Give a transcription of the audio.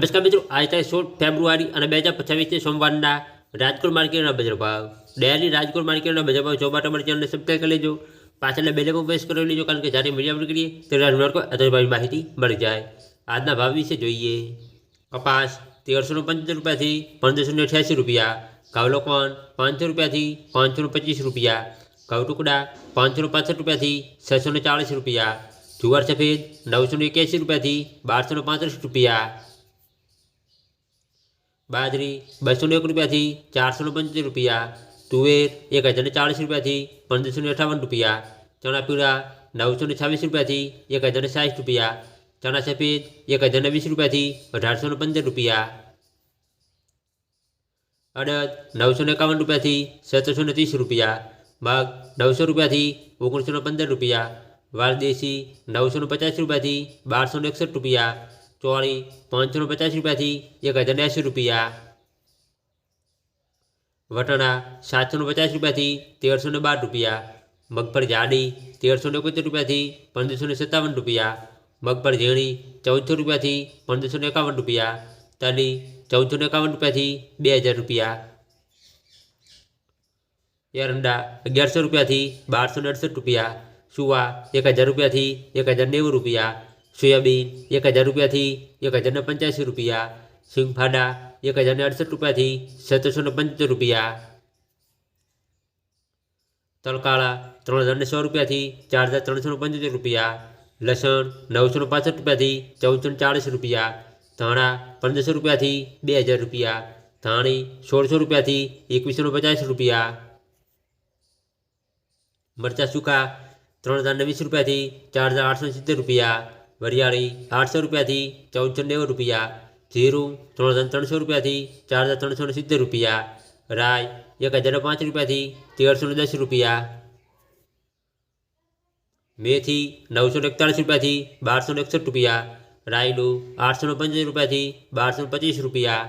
નમસ્કાર મિત્રો, આજે તારીખ 16 ફેબ્રુઆરી અને 2025 સોમવારના રાજકોટ માર્કેટના બજાર ભાવ. ડેલી રાજકોટ માર્કેટના બજાર ભાવ જોવા માટે અમારી ચેનલને સબસ્ક્રાઈબ કરી લેજો. પાછળના બેલ આઇકન પ્રેસ કરી લેજો, કારણ કે જ્યારે મીડિયા અપલોડ કરીએ ત્યારે માર્કેટ માહિતી મળી જાય. આજના ભાવ વિશે જોઈએ. કપાસ 1375 રૂપિયાથી 1588 રૂપિયા, ઘઉં લોકવન 500 રૂપિયાથી 525 રૂપિયા, ઘઉં ટુકડા 565 રૂપિયાથી 640 રૂપિયા, જુવાર સફેદ 981 રૂપિયાથી 1235 રૂપિયા, બાજરી 201 રૂપિયાથી 475 રૂપિયા, તુવેર 1040 રૂપિયાથી 1558 રૂપિયા, ચણા પીળા 926 રૂપિયાથી 1060 રૂપિયા, ચણા સફેદ 1020 રૂપિયાથી 1815 રૂપિયા, અડદ 951 રૂપિયાથી 1730 રૂપિયા, મગ 900 રૂપિયાથી 1915 રૂપિયા, વાલદેશી 950 રૂપિયાથી 1261 રૂપિયા, ચોળી 550 રૂપિયાથી 1080 રૂપિયા, વટાણા 750 રૂપિયાથી 1312 રૂપિયા, મગફળી જાડી 1371 રૂપિયાથી 1557 રૂપિયા, મગફળી ઝીણી 1400 રૂપિયાથી 1551 રૂપિયા, તલી 1451 રૂપિયાથી 2000 રૂપિયા, એરંડા 1100 રૂપિયાથી 1268 રૂપિયા, સુવા 1000 રૂપિયાથી 1090 રૂપિયા, સોયાબીન 1000 રૂપિયાથી 1085 રૂપિયા, સિંગફાડા 1068 રૂપિયાથી 1775 રૂપિયા, તલકાળા 30100 રૂપિયાથી 4375 રૂપિયા, લસણ 965 રૂપિયાથી 1440 રૂપિયા, ધાણા 1500 રૂપિયાથી 2000 રૂપિયા, ધાણી 1600 રૂપિયાથી 2150 રૂપિયા, મરચાં સૂકા 3020 રૂપિયાથી 4870 રૂપિયા, વરિયાળી 800 રૂપિયાથી 1490 રૂપિયા, જીરું 3300 રૂપિયાથી 4370 રૂપિયા, રાઈ 1005 રૂપિયાથી 1310 રૂપિયા, મેથી 941 રૂપિયાથી 1261 રૂપિયા, રાયડું 875 રૂપિયાથી 1225 રૂપિયા,